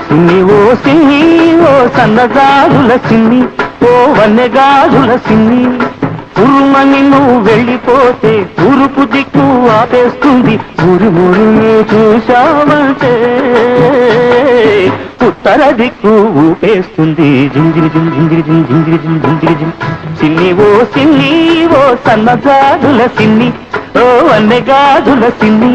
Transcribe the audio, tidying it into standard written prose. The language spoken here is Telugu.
సిన్ని ఓ సిన్ని ఓ సన్నగాజుల సిన్ని ఓ వన్నెగాజుల సిన్ని ఉరుమని నువ్వు వెళ్ళిపోతే తూర్పు దిక్కు ఆపేస్తుంది ఊరి ఊరిని చూశావంటే ఉత్తర దిక్కు ఊపేస్తుంది జింజిరి జిం జింజిరి జిం జింజిరి జిం జింజిరి జిం సిన్ని ఓ సన్నగాజుల సిన్ని ఓ వన్నెగాజుల సిన్ని